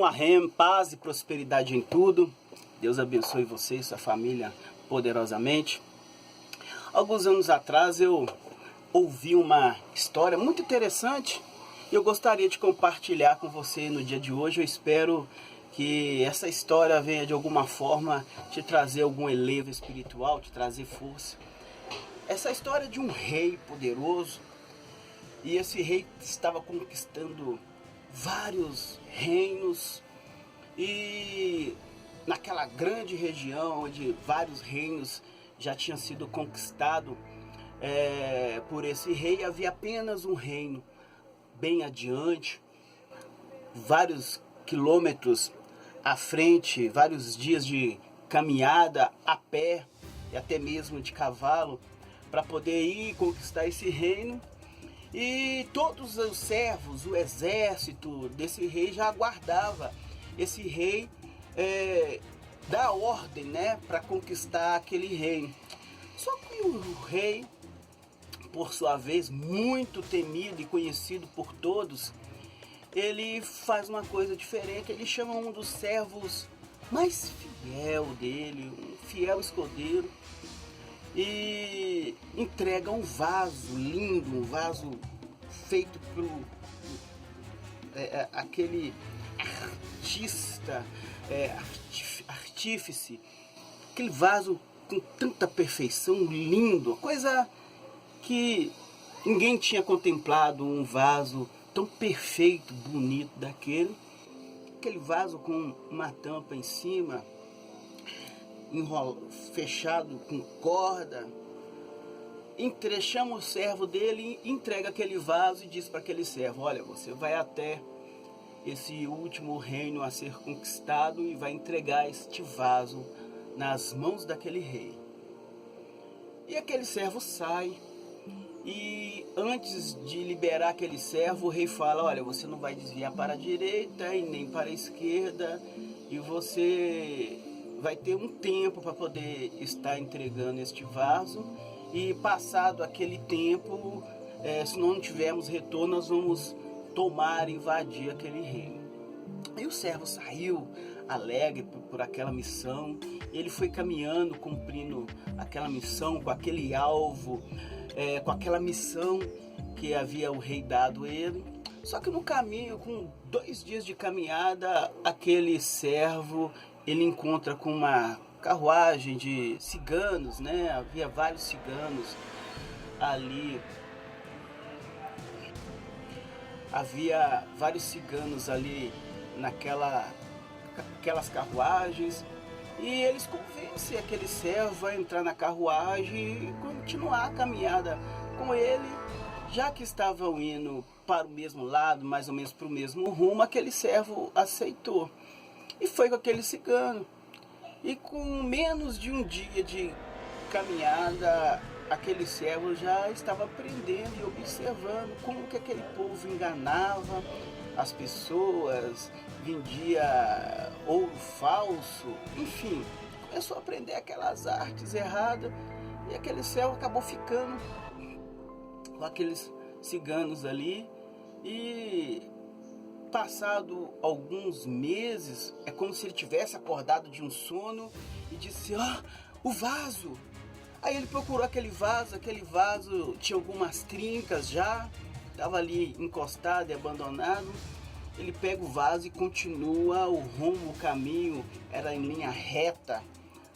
Shalom Ahem, paz e prosperidade em tudo. Deus abençoe você e sua família poderosamente. Alguns anos atrás eu ouvi uma história muito interessante e eu gostaria de compartilhar com você no dia de hoje. Eu espero que essa história venha de alguma forma te trazer algum elevo espiritual, te trazer força. Essa história de um rei poderoso, e esse rei estava conquistando vários reinos, e naquela grande região onde vários reinos já tinham sido conquistados por esse rei, havia apenas um reino bem adiante, vários quilômetros à frente, vários dias de caminhada a pé e até mesmo de cavalo para poder ir conquistar esse reino. E todos os servos, o exército desse rei já aguardava esse rei dar ordem, né, para conquistar aquele reino. Só que o rei, por sua vez, muito temido e conhecido por todos, ele faz uma coisa diferente. Ele chama um dos servos mais fiel dele, um fiel escudeiro, e entrega um vaso lindo, um vaso feito por aquele artífice, aquele vaso com tanta perfeição, lindo, coisa que ninguém tinha contemplado, um vaso tão perfeito, bonito daquele. Aquele vaso com uma tampa em cima, fechado com corda. Chama o servo dele, entrega aquele vaso e diz para aquele servo: olha, você vai até esse último reino a ser conquistado e vai entregar este vaso nas mãos daquele rei. E aquele servo sai, e antes de liberar aquele servo, o rei fala: olha, você não vai desviar para a direita e nem para a esquerda, e você vai ter um tempo para poder estar entregando este vaso, e passado aquele tempo, se não tivermos retorno, nós vamos tomar e invadir aquele reino. E o servo saiu alegre por aquela missão. Ele foi caminhando, cumprindo aquela missão, com aquele alvo, com aquela missão que havia o rei dado a ele. Só que no caminho, com 2 dias de caminhada, aquele servo ele encontra com uma carruagem de ciganos, né? Havia vários ciganos ali. Havia vários ciganos ali naquelas carruagens, e eles convencem aquele servo a entrar na carruagem e continuar a caminhada com ele. Já que estavam indo para o mesmo lado, mais ou menos para o mesmo rumo, aquele servo aceitou e foi com aquele cigano. E com menos de um dia de caminhada, aquele servo já estava aprendendo e observando como que aquele povo enganava as pessoas, vendia ouro falso, enfim, começou a aprender aquelas artes erradas, e aquele servo acabou ficando com aqueles ciganos ali. E passado alguns meses, é como se ele tivesse acordado de um sono e disse: o vaso! Aí ele procurou aquele vaso tinha algumas trincas já, estava ali encostado e abandonado. Ele pega o vaso e continua o rumo, o caminho era em linha reta,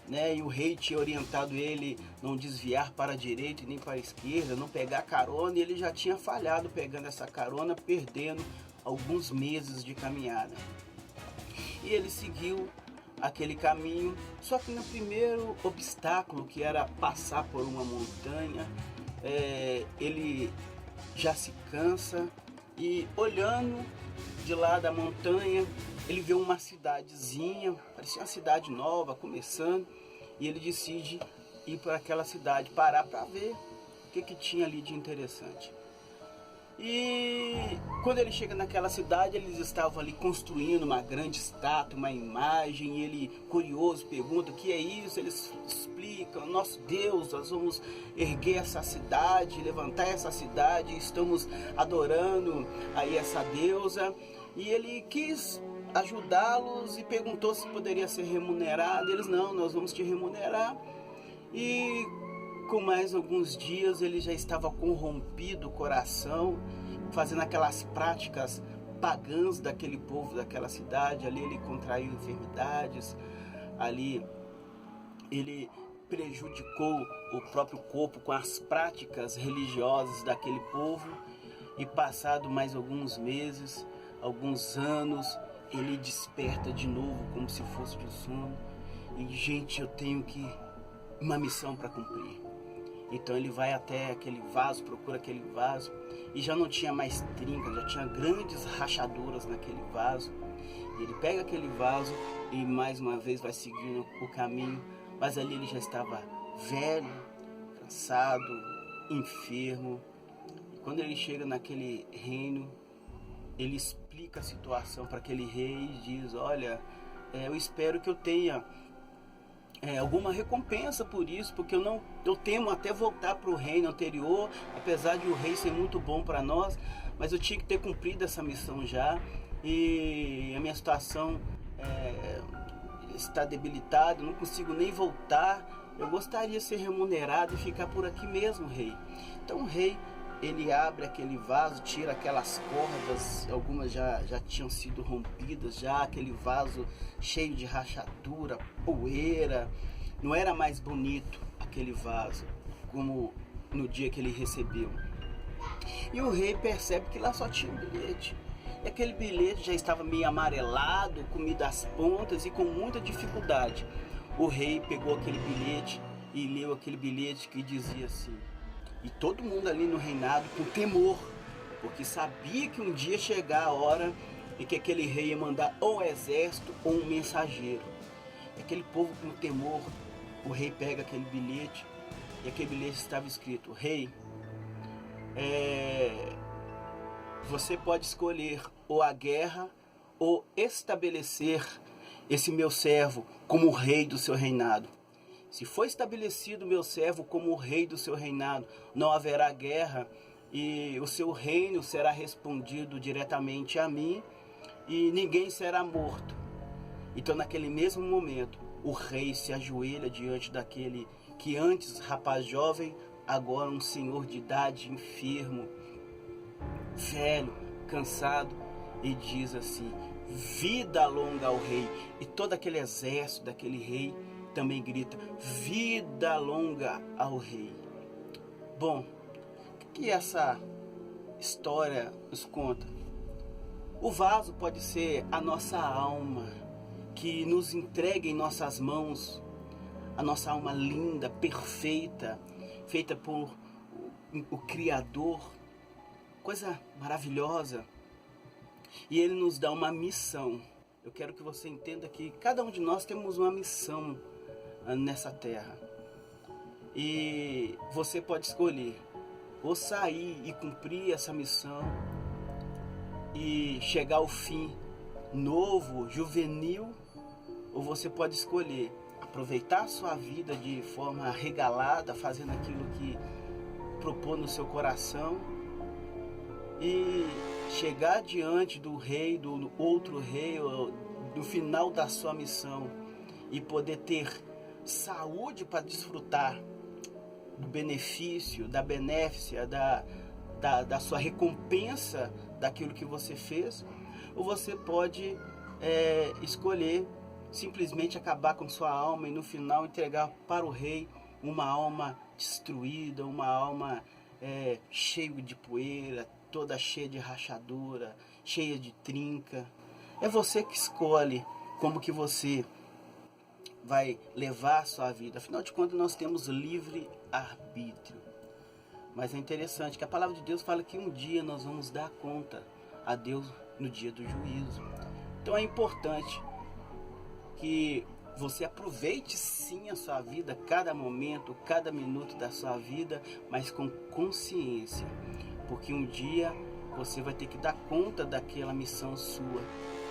né? E o rei tinha orientado ele não desviar para a direita e nem para a esquerda, não pegar carona, e ele já tinha falhado pegando essa carona, perdendo alguns meses de caminhada. E ele seguiu aquele caminho, só que no primeiro obstáculo, que era passar por uma montanha, ele já se cansa, e olhando de lá da montanha, ele vê uma cidadezinha, parecia uma cidade nova, começando, e ele decide ir para aquela cidade, parar para ver o que tinha ali de interessante. E quando ele chega naquela cidade, eles estavam ali construindo uma grande estátua, uma imagem, e ele, curioso, pergunta: o que é isso? Eles explicam: nosso Deus, nós vamos erguer essa cidade, levantar essa cidade, estamos adorando aí essa deusa. E ele quis ajudá-los e perguntou se poderia ser remunerado. Eles, não, nós vamos te remunerar. E com mais alguns dias ele já estava corrompido o coração, fazendo aquelas práticas pagãs daquele povo, daquela cidade. Ali ele contraiu enfermidades, ali ele prejudicou o próprio corpo com as práticas religiosas daquele povo. E passado mais alguns meses, alguns anos, ele desperta de novo como se fosse de um sono. E, gente, eu tenho uma missão para cumprir. Então ele vai até aquele vaso, procura aquele vaso, e já não tinha mais trincas, já tinha grandes rachaduras naquele vaso. Ele pega aquele vaso e mais uma vez vai seguindo o caminho, mas ali ele já estava velho, cansado, enfermo. E quando ele chega naquele reino, ele explica a situação para aquele rei e diz: olha, eu espero que eu tenha alguma recompensa por isso, porque eu temo até voltar para o reino anterior, apesar de o rei ser muito bom para nós, mas eu tinha que ter cumprido essa missão já, e a minha situação está debilitada, eu não consigo nem voltar, eu gostaria de ser remunerado e ficar por aqui mesmo, rei. Então o rei, ele abre aquele vaso, tira aquelas cordas, algumas já tinham sido rompidas, já aquele vaso cheio de rachadura, poeira. Não era mais bonito aquele vaso, como no dia que ele recebeu. E o rei percebe que lá só tinha um bilhete. E aquele bilhete já estava meio amarelado, comido às pontas e com muita dificuldade. O rei pegou aquele bilhete e leu aquele bilhete que dizia assim. E todo mundo ali no reinado com temor, porque sabia que um dia ia chegar a hora em que aquele rei ia mandar ou um exército ou um mensageiro. Aquele povo com temor, o rei pega aquele bilhete e aquele bilhete estava escrito: rei, você pode escolher ou a guerra ou estabelecer esse meu servo como rei do seu reinado. Se for estabelecido meu servo como o rei do seu reinado, não haverá guerra e o seu reino será respondido diretamente a mim e ninguém será morto. Então naquele mesmo momento, o rei se ajoelha diante daquele que antes rapaz jovem, agora um senhor de idade, enfermo, velho, cansado, e diz assim: vida longa ao rei. E todo aquele exército daquele rei também grita: vida longa ao rei. Bom, o que essa história nos conta? O vaso pode ser a nossa alma, que nos entrega em nossas mãos, a nossa alma linda, perfeita, feita por o Criador, coisa maravilhosa. E Ele nos dá uma missão. Eu quero que você entenda que cada um de nós temos uma missão nessa terra. E você pode escolher ou sair e cumprir essa missão e chegar ao fim novo, juvenil, ou você pode escolher aproveitar a sua vida de forma regalada, fazendo aquilo que propôs no seu coração e chegar diante do rei, do outro rei, do final da sua missão e poder ter saúde para desfrutar do benefício, da benéficia, da sua recompensa daquilo que você fez. Ou você pode escolher simplesmente acabar com sua alma e no final entregar para o rei uma alma destruída, uma alma cheia de poeira, toda cheia de rachadura, cheia de trinca. É você que escolhe como que você vai levar a sua vida. Afinal de contas, nós temos livre arbítrio. Mas é interessante que a palavra de Deus fala que um dia nós vamos dar conta a Deus no dia do juízo. Então é importante que você aproveite sim a sua vida, cada momento, cada minuto da sua vida, mas com consciência. Porque um dia você vai ter que dar conta daquela missão sua.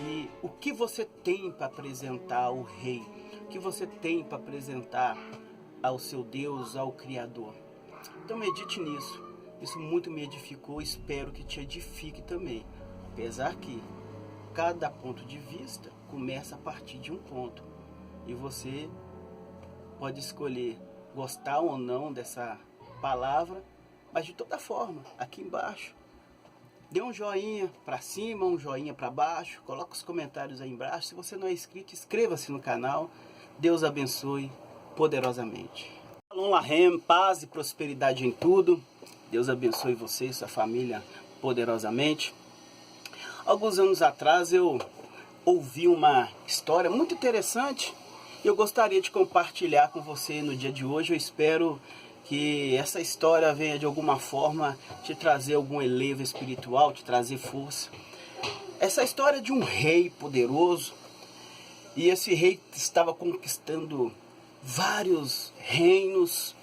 E o que você tem para apresentar ao Rei? O que você tem para apresentar ao seu Deus, ao Criador? Então medite nisso. Isso muito me edificou, espero que te edifique também. Apesar que Cada ponto de vista começa a partir de um ponto. E você pode escolher gostar ou não dessa palavra, mas de toda forma, aqui embaixo, dê um joinha para cima, um joinha para baixo, coloca os comentários aí embaixo. Se você não é inscrito, inscreva-se no canal. Deus abençoe poderosamente. Shalom Lahem, paz e prosperidade em tudo. Deus abençoe você e sua família poderosamente. Alguns anos atrás eu ouvi uma história muito interessante e eu gostaria de compartilhar com você no dia de hoje. Eu espero que essa história venha de alguma forma te trazer algum elevo espiritual, te trazer força. Essa história é de um rei poderoso, e esse rei estava conquistando vários reinos,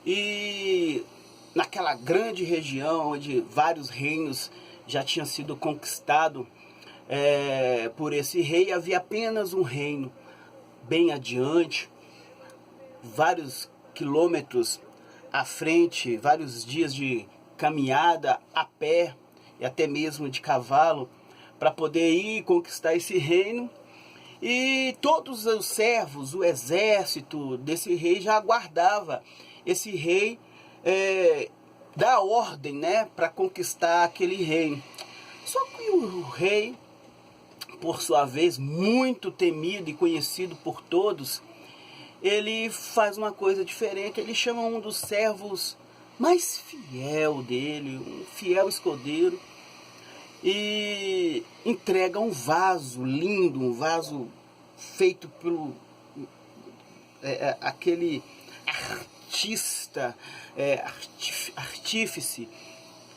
e naquela grande região onde vários reinos já tinham sido conquistados por esse rei, havia apenas um reino bem adiante, vários quilômetros à frente, vários dias de caminhada a pé e até mesmo de cavalo para poder ir conquistar esse reino. E todos os servos, o exército desse rei já aguardava esse rei dar ordem, né, para conquistar aquele reino. Só que o rei, por sua vez, muito temido e conhecido por todos, ele faz uma coisa diferente. Ele chama um dos servos mais fiel dele, um fiel escudeiro, e entrega um vaso lindo, um vaso feito pelo aquele artista, artífice,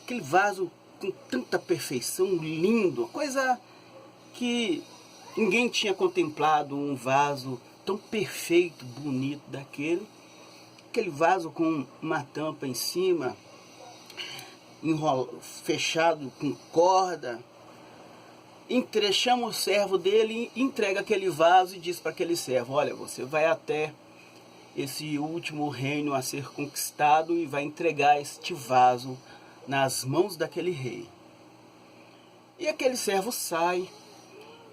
aquele vaso com tanta perfeição, lindo, coisa que ninguém tinha contemplado, um vaso tão perfeito, bonito daquele. Aquele vaso com uma tampa em cima, fechado com corda. Chama o servo dele, entrega aquele vaso e diz para aquele servo: olha, você vai até esse último reino a ser conquistado e vai entregar este vaso nas mãos daquele rei. E aquele servo sai,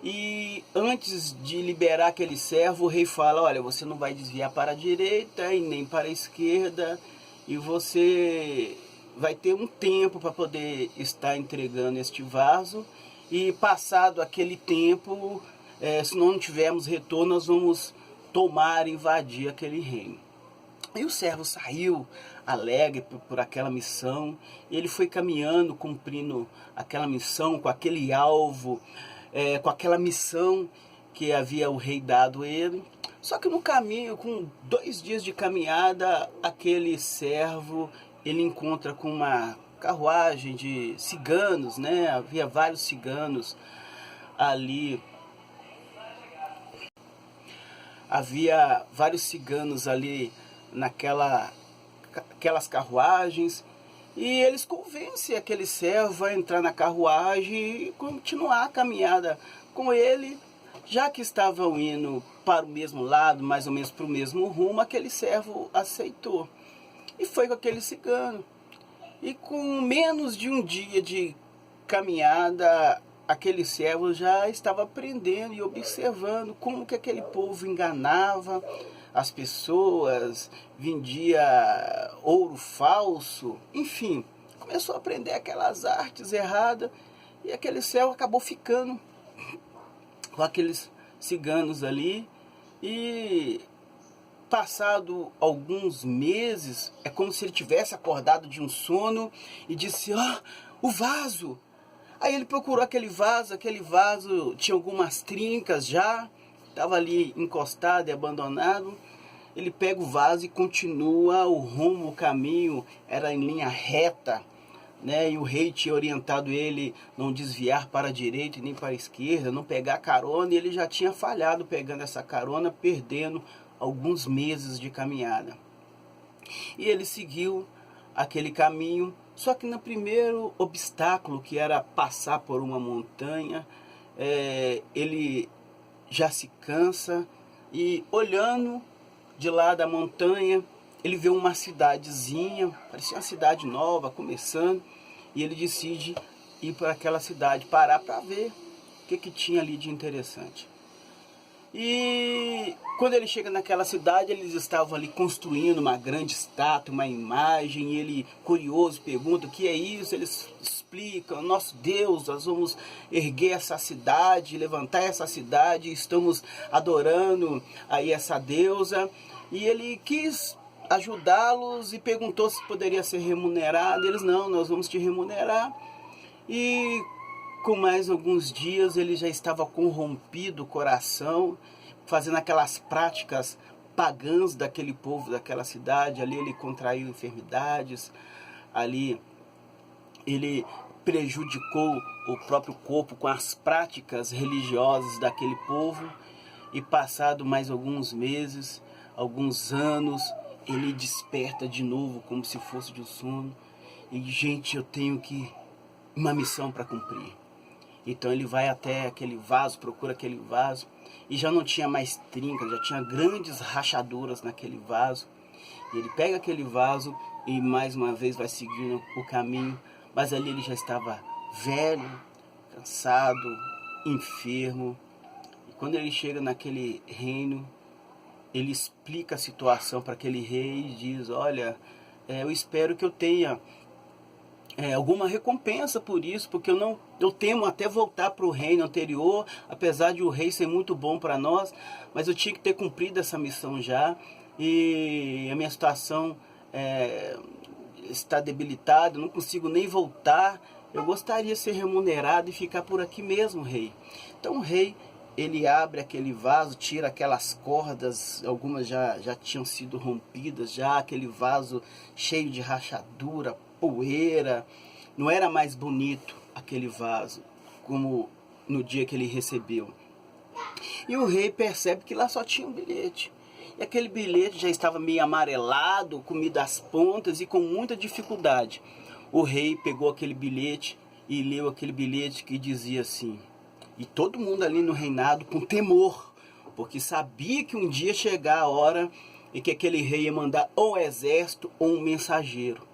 e antes de liberar aquele servo, o rei fala: olha, você não vai desviar para a direita e nem para a esquerda, e você vai ter um tempo para poder estar entregando este vaso, e passado aquele tempo, se não tivermos retorno, nós vamos tomar, invadir aquele reino. E o servo saiu alegre por aquela missão, e ele foi caminhando, cumprindo aquela missão, com aquele alvo, com aquela missão que havia o rei dado a ele. Só que no caminho, com 2 dias de caminhada, aquele servo, ele encontra com uma carruagem de ciganos, né? Havia vários ciganos ali. Havia vários ciganos ali naquelas carruagens, e eles convencem aquele servo a entrar na carruagem e continuar a caminhada com ele. Já que estavam indo para o mesmo lado, mais ou menos para o mesmo rumo, aquele servo aceitou e foi com aquele cigano. E com menos de um dia de caminhada, aquele servo já estava aprendendo e observando como que aquele povo enganava as pessoas, vendia ouro falso, enfim, começou a aprender aquelas artes erradas, e aquele servo acabou ficando com aqueles ciganos ali. E passado alguns meses, é como se ele tivesse acordado de um sono e disse: o vaso! Aí ele procurou aquele vaso tinha algumas trincas já, estava ali encostado e abandonado. Ele pega o vaso e continua o rumo, o caminho era em linha reta, né? E o rei tinha orientado ele não desviar para a direita e nem para a esquerda, não pegar carona, e ele já tinha falhado pegando essa carona, perdendo alguns meses de caminhada. E ele seguiu aquele caminho, só que no primeiro obstáculo, que era passar por uma montanha, ele já se cansa, e olhando de lá da montanha, ele vê uma cidadezinha, parecia uma cidade nova, começando, e ele decide ir para aquela cidade, parar para ver que tinha ali de interessante. E quando ele chega naquela cidade, eles estavam ali construindo uma grande estátua, uma imagem, e ele, curioso, pergunta: o que é isso? Eles explicam: nosso Deus, nós vamos erguer essa cidade, levantar essa cidade, estamos adorando aí essa deusa. E ele quis ajudá-los e perguntou se poderia ser remunerado. Eles: não, nós vamos te remunerar. E com mais alguns dias ele já estava corrompido o coração, fazendo aquelas práticas pagãs daquele povo, daquela cidade. Ali ele contraiu enfermidades, ali ele prejudicou o próprio corpo com as práticas religiosas daquele povo. E passado mais alguns meses, alguns anos, ele desperta de novo como se fosse de um sono. E: gente, eu tenho uma missão para cumprir. Então ele vai até aquele vaso, procura aquele vaso, e já não tinha mais trincas, já tinha grandes rachaduras naquele vaso. E ele pega aquele vaso e mais uma vez vai seguindo o caminho, mas ali ele já estava velho, cansado, enfermo. E quando ele chega naquele reino, ele explica a situação para aquele rei e diz: olha, eu espero que eu tenha alguma recompensa por isso, porque eu temo até voltar para o reino anterior, apesar de o rei ser muito bom para nós, mas eu tinha que ter cumprido essa missão já, e a minha situação está debilitada, eu não consigo nem voltar, eu gostaria de ser remunerado e ficar por aqui mesmo, rei. Então o rei, ele abre aquele vaso, tira aquelas cordas, algumas já tinham sido rompidas, já aquele vaso cheio de rachadura, poeira. Não era mais bonito aquele vaso como no dia que ele recebeu. E o rei percebe que lá só tinha um bilhete. E aquele bilhete já estava meio amarelado, comido às pontas e com muita dificuldade. O rei pegou aquele bilhete e leu aquele bilhete que dizia assim. E todo mundo ali no reinado com temor, porque sabia que um dia ia chegar a hora em que aquele rei ia mandar ou um exército ou um mensageiro.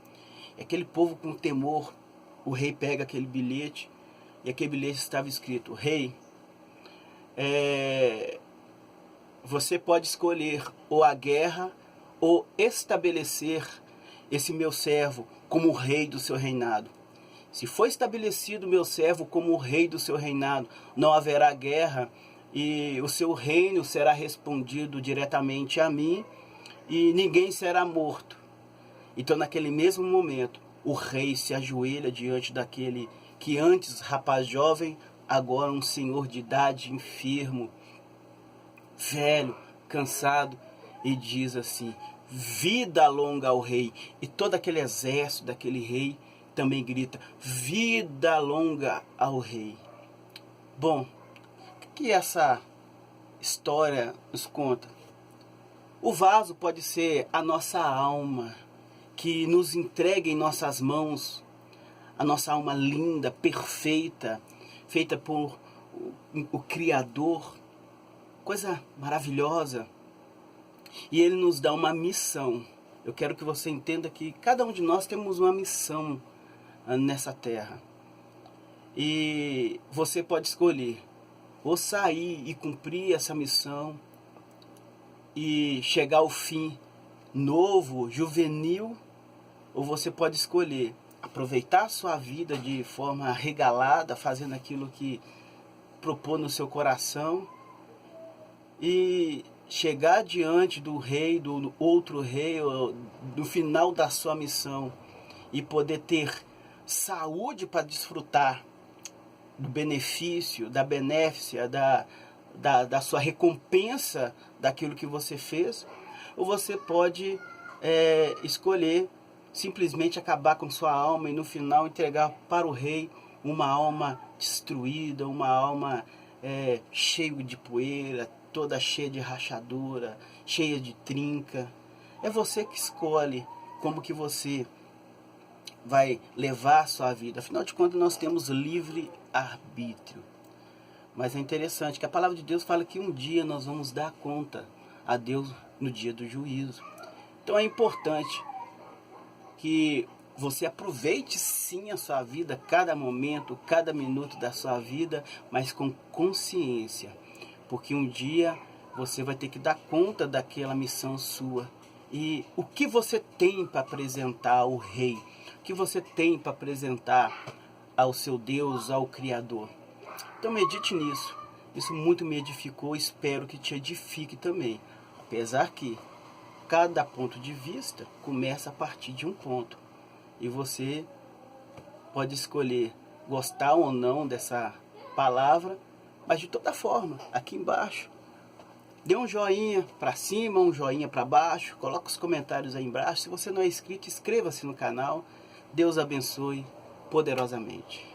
Aquele povo com temor, o rei pega aquele bilhete, e aquele bilhete estava escrito: rei, você pode escolher ou a guerra ou estabelecer esse meu servo como o rei do seu reinado. Se for estabelecido meu servo como o rei do seu reinado, não haverá guerra e o seu reino será respondido diretamente a mim e ninguém será morto. Então, naquele mesmo momento, o rei se ajoelha diante daquele que antes rapaz jovem, agora um senhor de idade, enfermo, velho, cansado, e diz assim: vida longa ao rei. E todo aquele exército daquele rei também grita: vida longa ao rei. Bom, o que essa história nos conta? O vaso pode ser a nossa alma, que nos entrega em nossas mãos, a nossa alma linda, perfeita, feita por o Criador, coisa maravilhosa. E Ele nos dá uma missão. Eu quero que você entenda que cada um de nós temos uma missão nessa terra. E você pode escolher ou sair e cumprir essa missão e chegar ao fim novo, juvenil, ou você pode escolher aproveitar a sua vida de forma regalada, fazendo aquilo que propôs no seu coração e chegar diante do rei, do outro rei, do final da sua missão e poder ter saúde para desfrutar do benefício, da benéficia, da sua recompensa daquilo que você fez. Ou você pode escolher simplesmente acabar com sua alma e no final entregar para o rei uma alma destruída, uma alma cheia de poeira, toda cheia de rachadura, cheia de trinca. É você que escolhe como que você vai levar a sua vida. Afinal de contas, nós temos livre arbítrio. Mas é interessante que a palavra de Deus fala que um dia nós vamos dar conta a Deus no dia do juízo. Então é importante que você aproveite sim a sua vida, cada momento, cada minuto da sua vida, mas com consciência. Porque um dia você vai ter que dar conta daquela missão sua. E o que você tem para apresentar ao Rei? O que você tem para apresentar ao seu Deus, ao Criador? Então medite nisso. Isso muito me edificou, espero que te edifique também. Apesar que cada ponto de vista começa a partir de um ponto. E você pode escolher gostar ou não dessa palavra, mas de toda forma, aqui embaixo, dê um joinha para cima, um joinha para baixo, coloque os comentários aí embaixo. Se você não é inscrito, inscreva-se no canal. Deus abençoe poderosamente.